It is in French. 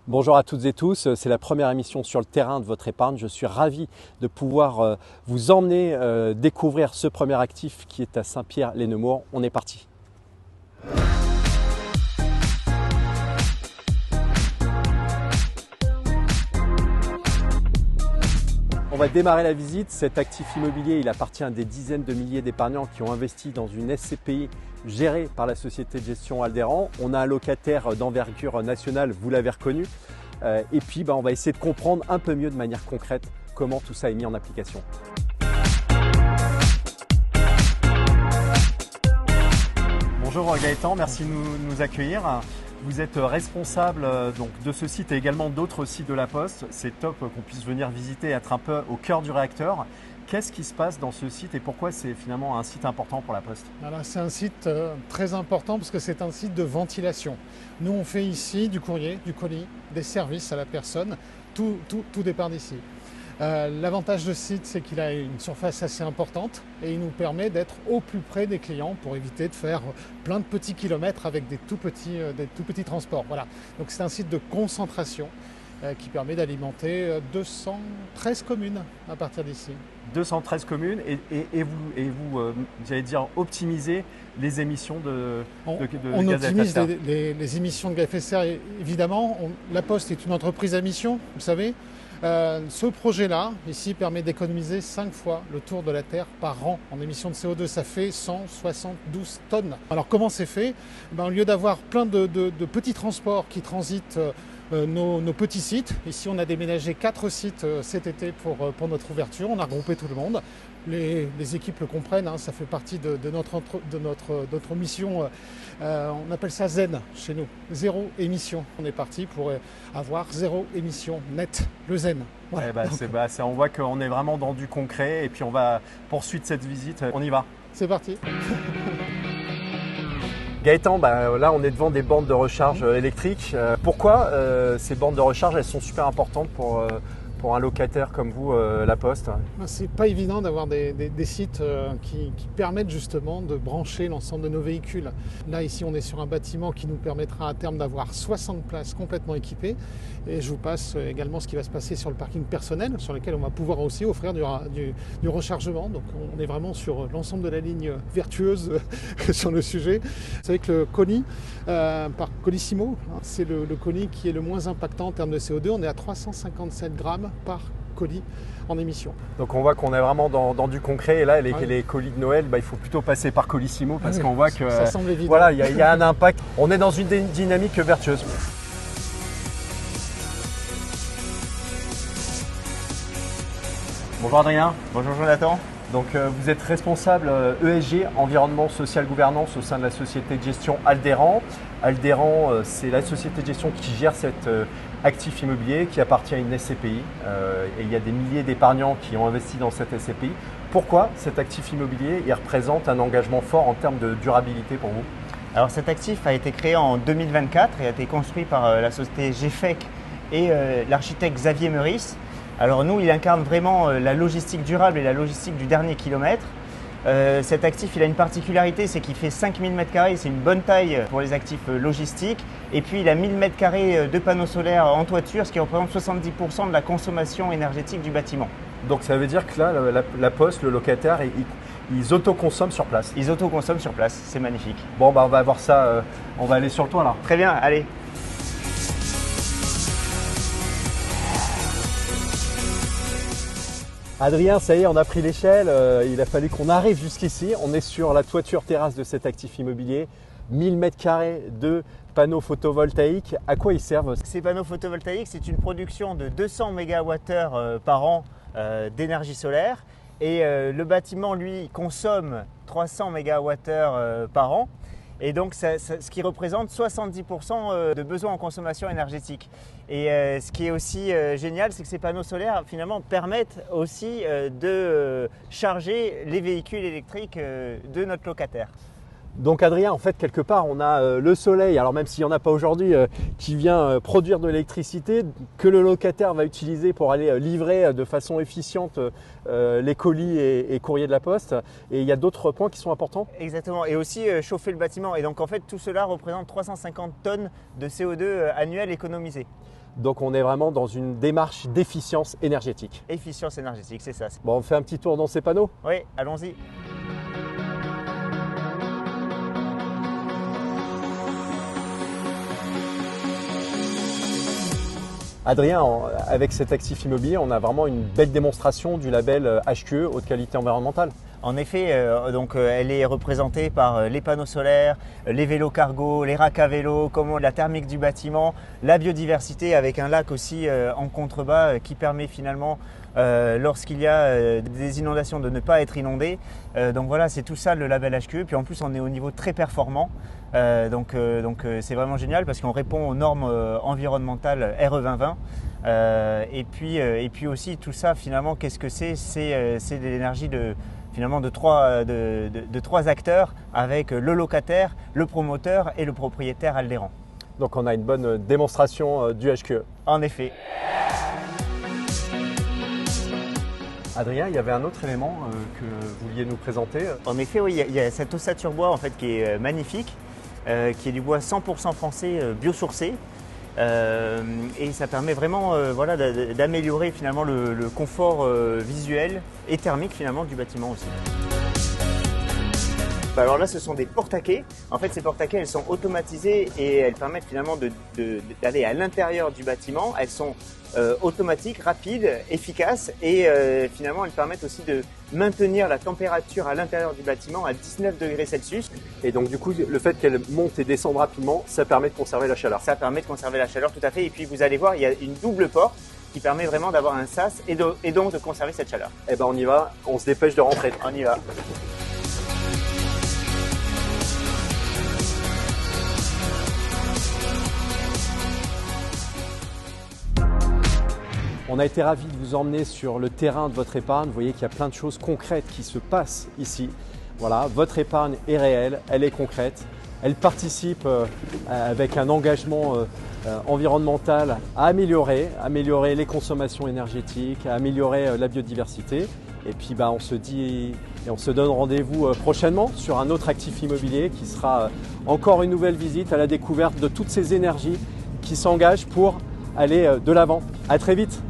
Bonjour à toutes et tous, c'est la première émission sur le terrain de votre épargne. Je suis ravi de pouvoir vous emmener découvrir ce premier actif qui est à Saint-Pierre-les-Nemours. On est parti. On va démarrer la visite. Cet actif immobilier, il appartient à des dizaines de milliers d'épargnants qui ont investi dans une SCPI gérée par la société de gestion Alderan. On a un locataire d'envergure nationale, vous l'avez reconnu. Et puis, on va essayer de comprendre un peu mieux de manière concrète comment tout ça est mis en application. Bonjour Gaëtan, merci de nous accueillir. Vous êtes responsable donc, de ce site et également d'autres sites de la Poste. C'est top qu'on puisse venir visiter et être un peu au cœur du réacteur. Qu'est-ce qui se passe dans ce site et pourquoi c'est finalement un site important pour la Poste? C'est un site très important parce que c'est un site de ventilation. Nous, on fait ici du courrier, du colis, des services à la personne. Tout départ d'ici. L'avantage de ce site, c'est qu'il a une surface assez importante et il nous permet d'être au plus près des clients pour éviter de faire plein de petits kilomètres avec des tout petits transports. Voilà. Donc c'est un site de concentration qui permet d'alimenter 213 communes à partir d'ici. 213 communes et vous j'allais dire, optimiser les émissions de gaz à effet de serre. On optimise les émissions de gaz à effet de serre, évidemment. La Poste est une entreprise à mission, vous savez. Ce projet-là, ici, permet d'économiser 5 fois le tour de la Terre par an en émissions de CO2. Ça fait 172 tonnes. Alors comment c'est fait? Au lieu d'avoir plein de petits transports qui transitent nos petits sites, ici on a déménagé 4 sites cet été pour notre ouverture. On a regroupé tout le monde. Les équipes le comprennent, ça fait partie de notre mission. On appelle ça zen chez nous, zéro émission. On est parti pour avoir zéro émission nette, le zen. Voilà. On voit qu'on est vraiment dans du concret et puis on va poursuivre cette visite. On y va. C'est parti. Gaëtan, là on est devant des bornes de recharge électriques. Pourquoi ces bornes de recharge elles sont super importantes pour un locataire comme vous, la Poste? C'est pas évident d'avoir des sites qui permettent justement de brancher l'ensemble de nos véhicules. Là, ici, on est sur un bâtiment qui nous permettra à terme d'avoir 60 places complètement équipées. Et je vous passe également ce qui va se passer sur le parking personnel, sur lequel on va pouvoir aussi offrir du rechargement. Donc, on est vraiment sur l'ensemble de la ligne vertueuse sur le sujet. Vous savez que le colis, par Colissimo, c'est le colis qui est le moins impactant en termes de CO2. On est à 357 grammes par colis en émission. Donc on voit qu'on est vraiment dans du concret et là les colis de Noël, il faut plutôt passer par Colissimo parce qu'on voit que ça semble évident. Voilà, il y a un impact. On est dans une dynamique vertueuse. Bonjour Adrien. Bonjour Jonathan. Donc vous êtes responsable ESG, environnement, social, gouvernance au sein de la société de gestion Alderan. Alderan, c'est la société de gestion qui gère cet actif immobilier qui appartient à une SCPI. Et il y a des milliers d'épargnants qui ont investi dans cette SCPI. Pourquoi cet actif immobilier représente un engagement fort en termes de durabilité pour vous? Alors cet actif a été créé en 2024 et a été construit par la société GFEC et l'architecte Xavier Meurice. Alors nous, il incarne vraiment la logistique durable et la logistique du dernier kilomètre. Cet actif, il a une particularité, c'est qu'il fait 5000 m², c'est une bonne taille pour les actifs logistiques. Et puis il a 1000 m² de panneaux solaires en toiture, ce qui représente 70% de la consommation énergétique du bâtiment. Donc ça veut dire que là, la Poste, le locataire, ils autoconsomment sur place. Ils autoconsomment sur place, c'est magnifique. Bon, on va voir ça, on va aller sur le toit là. Très bien, allez. Adrien, ça y est, on a pris l'échelle, il a fallu qu'on arrive jusqu'ici. On est sur la toiture terrasse de cet actif immobilier, 1000 m² de panneaux photovoltaïques. À quoi ils servent? Ces panneaux photovoltaïques, c'est une production de 200 MWh par an d'énergie solaire et le bâtiment, lui, consomme 300 MWh par an. Et donc, ce qui représente 70% de besoins en consommation énergétique. Et ce qui est aussi génial, c'est que ces panneaux solaires, finalement, permettent aussi de charger les véhicules électriques de notre locataire. Donc Adrien, en fait, quelque part, on a le soleil, alors même s'il n'y en a pas aujourd'hui, qui vient produire de l'électricité, que le locataire va utiliser pour aller livrer de façon efficiente les colis et courriers de la poste. Et il y a d'autres points qui sont importants. Exactement, et aussi chauffer le bâtiment. Et donc en fait, tout cela représente 350 tonnes de CO2 annuel économisées. Donc on est vraiment dans une démarche d'efficience énergétique. Efficience énergétique, c'est ça. Bon, on fait un petit tour dans ces panneaux? Oui, allons-y. Adrien, avec cet actif immobilier, on a vraiment une belle démonstration du label HQE, haute qualité environnementale. En effet, elle est représentée par les panneaux solaires, les vélos cargo, les racks à vélo, la thermique du bâtiment, la biodiversité avec un lac aussi en contrebas qui permet finalement, lorsqu'il y a des inondations, de ne pas être inondé. Donc voilà, c'est tout ça le label HQE. Puis en plus, on est au niveau très performant. C'est vraiment génial parce qu'on répond aux normes environnementales RE 2020. Et puis aussi tout ça finalement, qu'est-ce que c'est? C'est de l'énergie de trois acteurs avec le locataire, le promoteur et le propriétaire Alderan. Donc on a une bonne démonstration du HQE. En effet. Adrien, il y avait un autre élément que vous vouliez nous présenter. En effet, oui, il y a cette ossature bois en fait, qui est magnifique, qui est du bois 100% français biosourcé. Et ça permet vraiment d'améliorer finalement le confort visuel et thermique finalement du bâtiment aussi. Alors là, ce sont des porte-à-quais. En fait, ces porte-à-quais, elles sont automatisées et elles permettent finalement d'aller à l'intérieur du bâtiment. Elles sont automatiques, rapides, efficaces et finalement, elles permettent aussi de maintenir la température à l'intérieur du bâtiment à 19 degrés Celsius. Et donc du coup, le fait qu'elles montent et descendent rapidement, ça permet de conserver la chaleur. Ça permet de conserver la chaleur, tout à fait. Et puis vous allez voir, il y a une double porte qui permet vraiment d'avoir un sas et donc de conserver cette chaleur. Eh ben on y va, on se dépêche de rentrer. On y va. On a été ravis de vous emmener sur le terrain de votre épargne. Vous voyez qu'il y a plein de choses concrètes qui se passent ici. Voilà, votre épargne est réelle, elle est concrète. Elle participe avec un engagement environnemental à améliorer les consommations énergétiques, à améliorer la biodiversité. Et puis on se dit et on se donne rendez-vous prochainement sur un autre actif immobilier qui sera encore une nouvelle visite à la découverte de toutes ces énergies qui s'engagent pour aller de l'avant. À très vite.